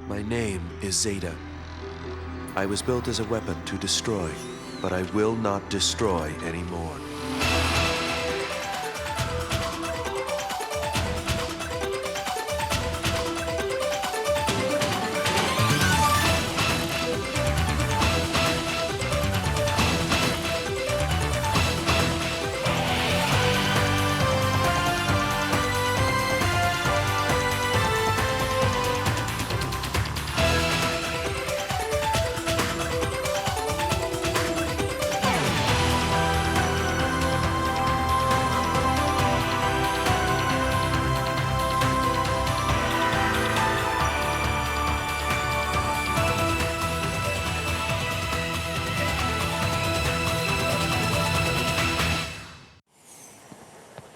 My name is Zeta. I was built as a weapon to destroy, but I will not destroy anymore.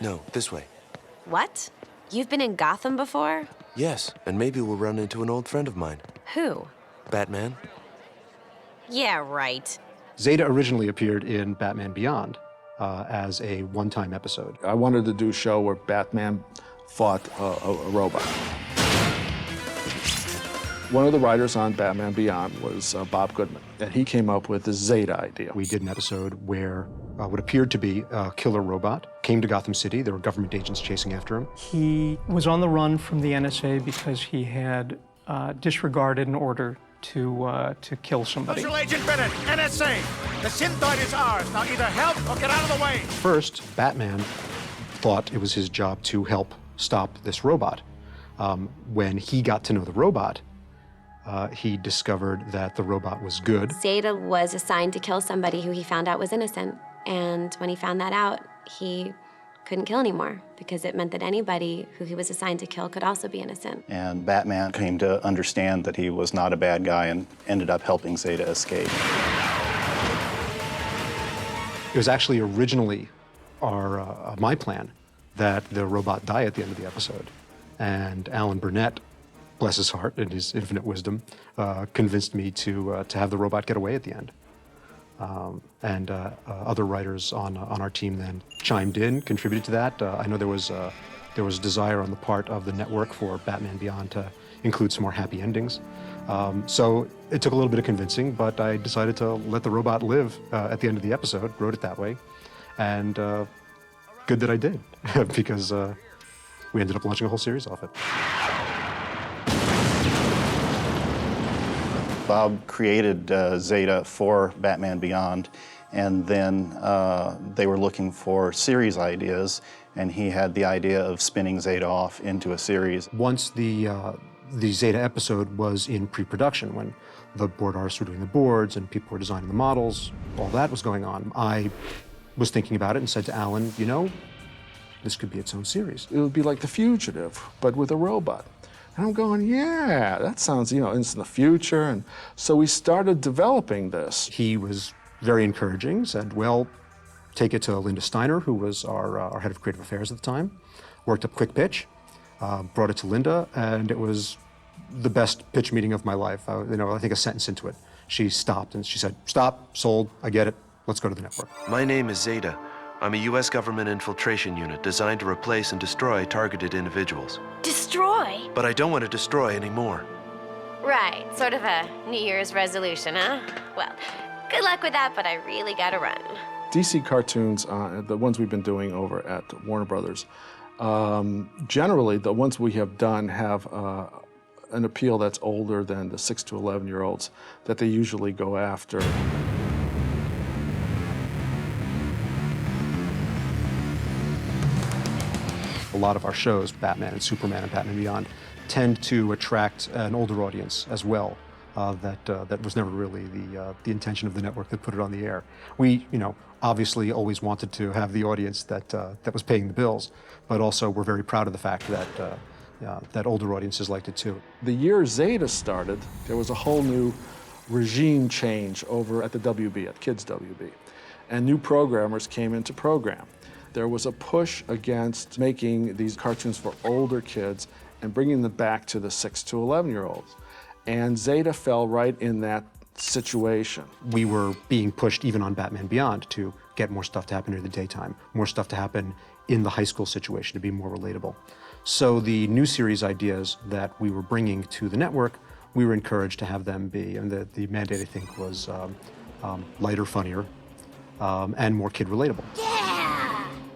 No, this way. What? You've been in Gotham before? Yes, and maybe we'll run into an old friend of mine. Who? Batman? Yeah, right. Zeta originally appeared in Batman Beyond as a one-time episode. I wanted to do a show where Batman fought a robot. One of the writers on Batman Beyond was Bob Goodman, and he came up with the Zeta idea. We did an episode where what appeared to be a killer robot came to Gotham City. There were government agents chasing after him. He was on the run from the NSA because he had disregarded an order to kill somebody. Special Agent Bennett, NSA. The synthioid is ours. Now either help or get out of the way. First, Batman thought it was his job to help stop this robot. When he got to know the robot, he discovered that the robot was good. Zeta was assigned to kill somebody who he found out was innocent. And when he found that out, he couldn't kill anymore because it meant that anybody who he was assigned to kill could also be innocent. And Batman came to understand that he was not a bad guy and ended up helping Zeta escape. It was actually originally my plan that the robot die at the end of the episode. And Alan Burnett, bless his heart and his infinite wisdom, convinced me to have the robot get away at the end. And other writers on our team then chimed in, contributed to that. I know there was a desire on the part of the network for Batman Beyond to include some more happy endings. So it took a little bit of convincing, but I decided to let the robot live at the end of the episode, wrote it that way, and good that I did, because we ended up launching a whole series off it. Bob created Zeta for Batman Beyond, and then they were looking for series ideas, and he had the idea of spinning Zeta off into a series. Once the Zeta episode was in pre-production, when the board artists were doing the boards and people were designing the models, all that was going on, I was thinking about it and said to Alan, you know, this could be its own series. It would be like The Fugitive, but with a robot. And I'm going, yeah, that sounds, it's in the future. And so we started developing this. He was very encouraging, said, well, take it to Linda Steiner, who was our head of creative affairs at the time, worked up quick pitch, brought it to Linda, and it was the best pitch meeting of my life. I think a sentence into it, she stopped and she said, stop, sold, I get it, let's go to the network. My name is Zeta. I'm a U.S. government infiltration unit designed to replace and destroy targeted individuals. Destroy? But I don't want to destroy anymore. Right, sort of a New Year's resolution, huh? Well, good luck with that, but I really gotta run. DC cartoons, the ones we've been doing over at Warner Brothers, generally the ones we have done have an appeal that's older than the 6 to 11-year-olds that they usually go after. A lot of our shows, Batman and Superman and Batman Beyond, tend to attract an older audience as well. That was never really the intention of the network that put it on the air. We, obviously always wanted to have the audience that was paying the bills, but also we're very proud of the fact that older audiences liked it too. The year Zeta started, there was a whole new regime change over at the WB, at Kids WB, and new programmers came into program. There was a push against making these cartoons for older kids and bringing them back to the 6 to 11-year-olds. And Zeta fell right in that situation. We were being pushed even on Batman Beyond to get more stuff to happen in the daytime, more stuff to happen in the high school situation to be more relatable. So the new series ideas that we were bringing to the network we were encouraged to have them be, and the mandate, I think, was lighter, funnier, and more kid relatable.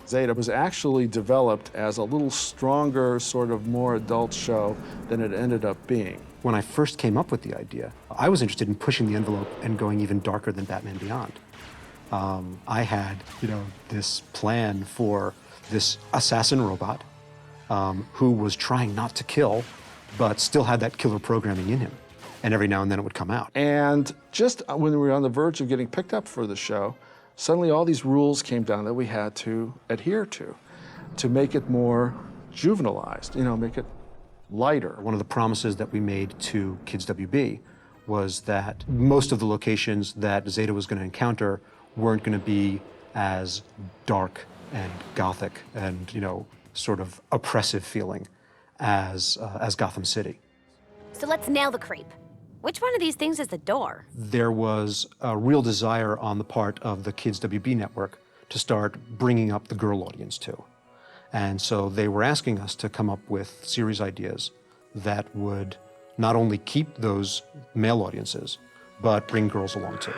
Zeta was actually developed as a little stronger, sort of more adult show than it ended up being. When I first came up with the idea, I was interested in pushing the envelope and going even darker than Batman Beyond. I had, this plan for this assassin robot who was trying not to kill, but still had that killer programming in him. And every now and then it would come out. And just when we were on the verge of getting picked up for the show, suddenly all these rules came down that we had to adhere to make it more juvenilized, make it lighter. One of the promises that we made to Kids WB was that most of the locations that Zeta was going to encounter weren't going to be as dark and gothic and, sort of oppressive feeling as Gotham City. So let's nail the creep. Which one of these things is the door? There was a real desire on the part of the Kids WB network to start bringing up the girl audience too. And so they were asking us to come up with series ideas that would not only keep those male audiences, but bring girls along too.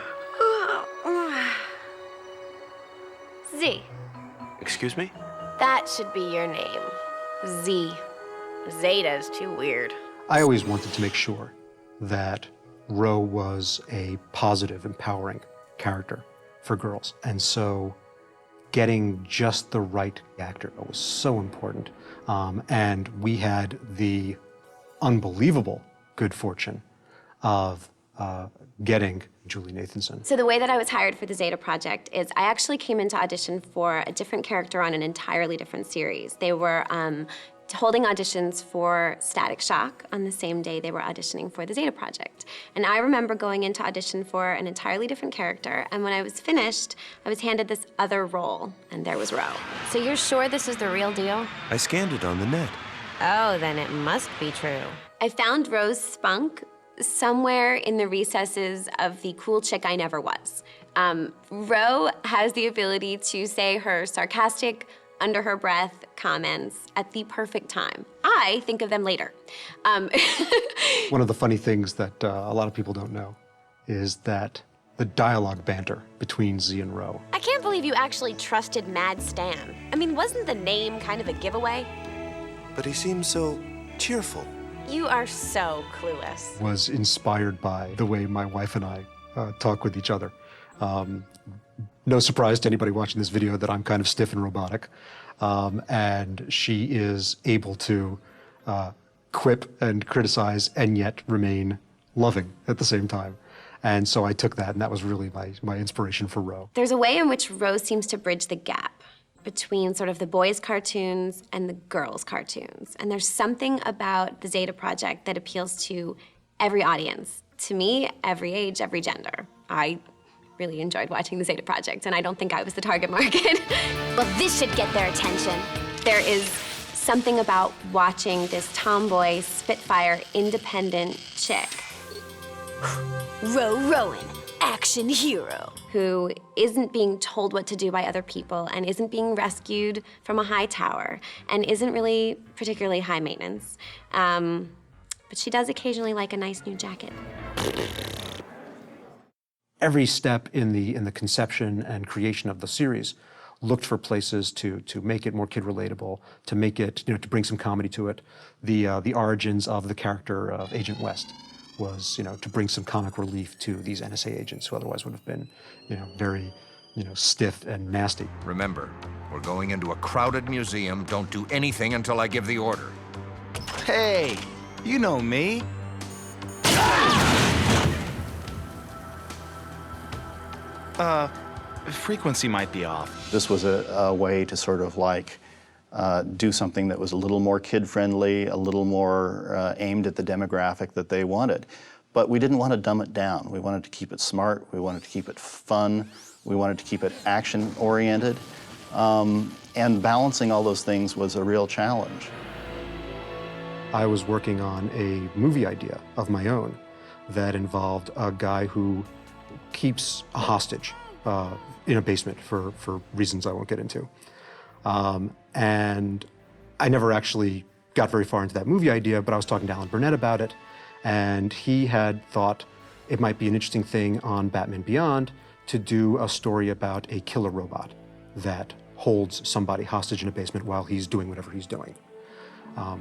Z. Excuse me? That should be your name. Z. Zeta's too weird. I always wanted to make sure that Ro was a positive, empowering character for girls. And so getting just the right actor was so important. And we had the unbelievable good fortune of getting Julie Nathanson. So the way that I was hired for the Zeta project is I actually came in to audition for a different character on an entirely different series. They were holding auditions for Static Shock on the same day they were auditioning for the Zeta project. And I remember going in to audition for an entirely different character, and when I was finished, I was handed this other role, and there was Ro. So you're sure this is the real deal? I scanned it on the net. Oh, then it must be true. I found Ro's spunk somewhere in the recesses of the cool chick I never was. Ro has the ability to say her sarcastic, under her breath comments at the perfect time. I think of them later. One of the funny things that a lot of people don't know is that the dialogue banter between Z and Ro. I can't believe you actually trusted Mad Stan. I mean, wasn't the name kind of a giveaway? But he seems so cheerful. You are so clueless. Was inspired by the way my wife and I talk with each other. No surprise to anybody watching this video that I'm kind of stiff and robotic. And she is able to quip and criticize and yet remain loving at the same time. And so I took that, and that was really my inspiration for Ro. There's a way in which Ro seems to bridge the gap between sort of the boys' cartoons and the girls' cartoons. And there's something about the Zeta project that appeals to every audience. To me, every age, every gender. I really enjoyed watching the Zeta project, and I don't think I was the target market. Well, this should get their attention. There is something about watching this tomboy, spitfire, independent chick. Rowan, action hero. Who isn't being told what to do by other people and isn't being rescued from a high tower and isn't really particularly high maintenance. But she does occasionally like a nice new jacket. Every step in the conception and creation of the series looked for places to make it more kid relatable, to make it, to bring some comedy to it. The origins of the character of Agent West was, to bring some comic relief to these NSA agents who otherwise would have been, very, stiff and nasty. Remember, we're going into a crowded museum. Don't do anything until I give the order. Hey, you know me. Frequency might be off. This was a way to sort of do something that was a little more kid-friendly, a little more aimed at the demographic that they wanted. But we didn't want to dumb it down. We wanted to keep it smart. We wanted to keep it fun. We wanted to keep it action-oriented. And balancing all those things was a real challenge. I was working on a movie idea of my own that involved a guy who keeps a hostage in a basement for reasons I won't get into. And I never actually got very far into that movie idea, but I was talking to Alan Burnett about it, And he had thought it might be an interesting thing on Batman Beyond to do a story about a killer robot that holds somebody hostage in a basement while he's doing whatever he's doing.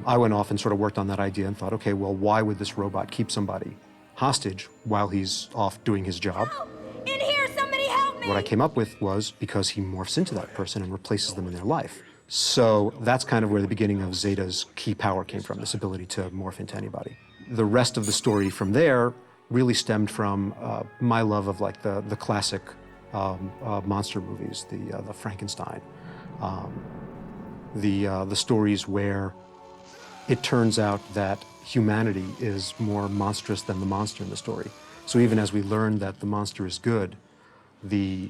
I went off and sort of worked on that idea and thought, okay, well, why would this robot keep somebody hostage while he's off doing his job? Help! In here, somebody help me! What I came up with was because he morphs into that person and replaces them in their life. So that's kind of where the beginning of Zeta's key power came from, this ability to morph into anybody. The rest of the story from there really stemmed from my love of like the classic monster movies, the Frankenstein, the stories where it turns out that humanity is more monstrous than the monster in the story. So even as we learn that the monster is good, the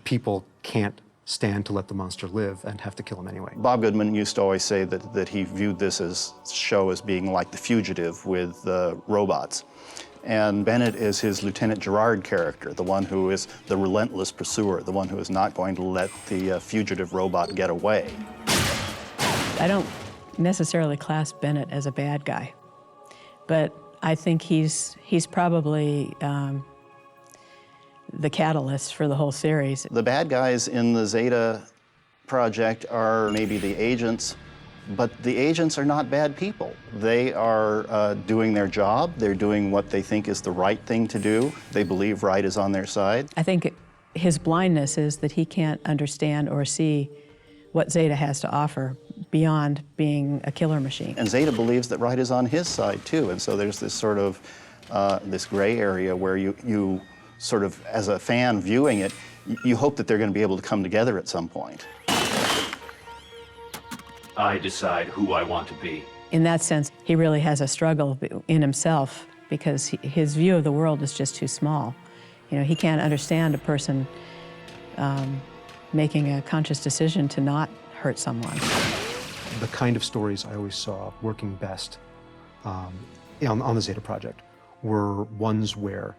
people can't stand to let the monster live and have to kill him anyway. Bob Goodman used to always say that he viewed this show as being like The Fugitive with robots. And Bennett is his Lieutenant Gerard character, the one who is the relentless pursuer, the one who is not going to let the fugitive robot get away. I don't necessarily class Bennett as a bad guy, but I think he's probably the catalyst for the whole series. The bad guys in the Zeta project are maybe the agents, but the agents are not bad people. They are doing their job. They're doing what they think is the right thing to do. They believe right is on their side. I think his blindness is that he can't understand or see what Zeta has to offer beyond being a killer machine. And Zeta believes that right is on his side, too. And so there's this sort of, this gray area where you sort of, as a fan viewing it, you hope that they're going to be able to come together at some point. I decide who I want to be. In that sense, he really has a struggle in himself because his view of the world is just too small. You know, he can't understand a person making a conscious decision to not hurt someone. The kind of stories I always saw working best on the Zeta Project were ones where,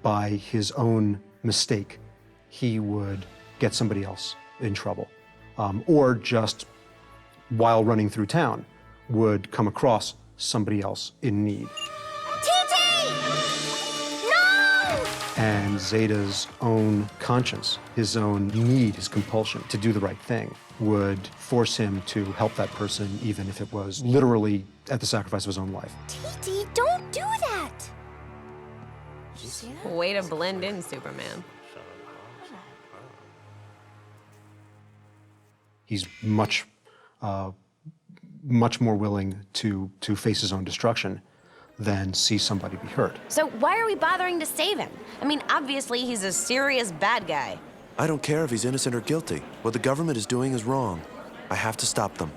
by his own mistake, he would get somebody else in trouble, or just while running through town, would come across somebody else in need. TT! No! And Zeta's own conscience, his own need, his compulsion to do the right thing, would force him to help that person, even if it was literally at the sacrifice of his own life. TT, don't do that! Did you see that? Way to blend in, Superman. He's much more willing to face his own destruction than see somebody be hurt. So why are we bothering to save him? I mean, obviously he's a serious bad guy. I don't care if he's innocent or guilty. What the government is doing is wrong. I have to stop them.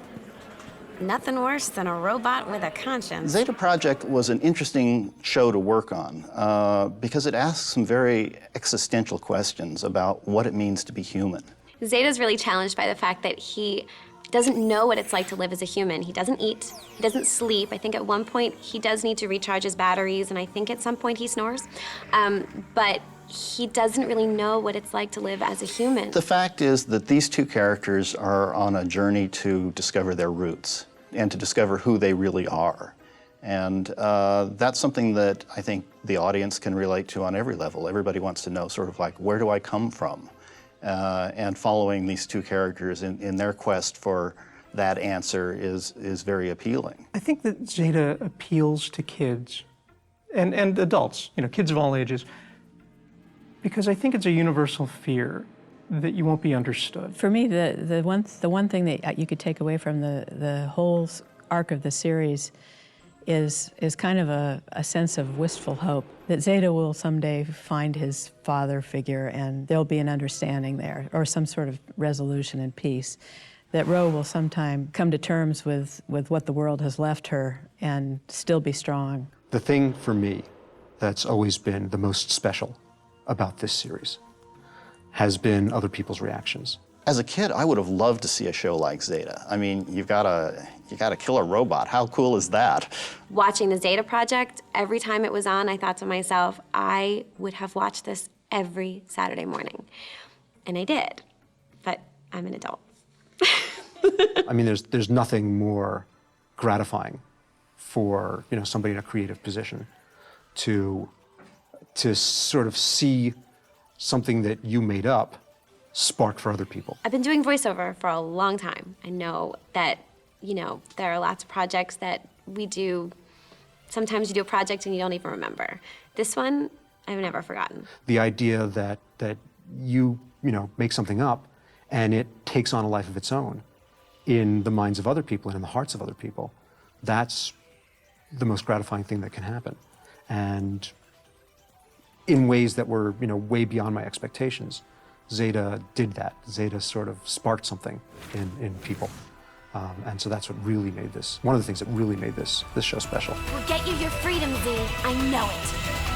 Nothing worse than a robot with a conscience. Zeta Project was an interesting show to work on because it asks some very existential questions about what it means to be human. Zeta's really challenged by the fact that he doesn't know what it's like to live as a human. He doesn't eat, he doesn't sleep. I think at one point he does need to recharge his batteries, and I think at some point he snores. But he doesn't really know what it's like to live as a human. The fact is that these two characters are on a journey to discover their roots and to discover who they really are. And that's something that I think the audience can relate to on every level. Everybody wants to know sort of like, where do I come from? And following these two characters in their quest for that answer is very appealing. I think that Zeta appeals to kids and adults, you know, kids of all ages, because I think it's a universal fear that you won't be understood. For me, the one thing that you could take away from the whole arc of the series is kind of a sense of wistful hope that Zeta will someday find his father figure and there'll be an understanding there or some sort of resolution and peace. That Ro will sometime come to terms with what the world has left her and still be strong. The thing for me that's always been the most special about this series has been other people's reactions. As a kid, I would have loved to see a show like Zeta. I mean, you got a killer robot. How cool is that? Watching the Zeta Project, every time it was on, I thought to myself, I would have watched this every Saturday morning. And I did, but I'm an adult. I mean, there's nothing more gratifying for somebody in a creative position to sort of see something that you made up spark for other people. I've been doing voiceover for a long time. I know that, there are lots of projects that we do. Sometimes you do a project and you don't even remember. This one, I've never forgotten. The idea that you make something up and it takes on a life of its own in the minds of other people and in the hearts of other people, that's the most gratifying thing that can happen. And in ways that were way beyond my expectations, Zeta did that. Zeta sort of sparked something in people. And so that's what really made this, one of the things that really made this show special. We'll get you your freedom, Z. I know it.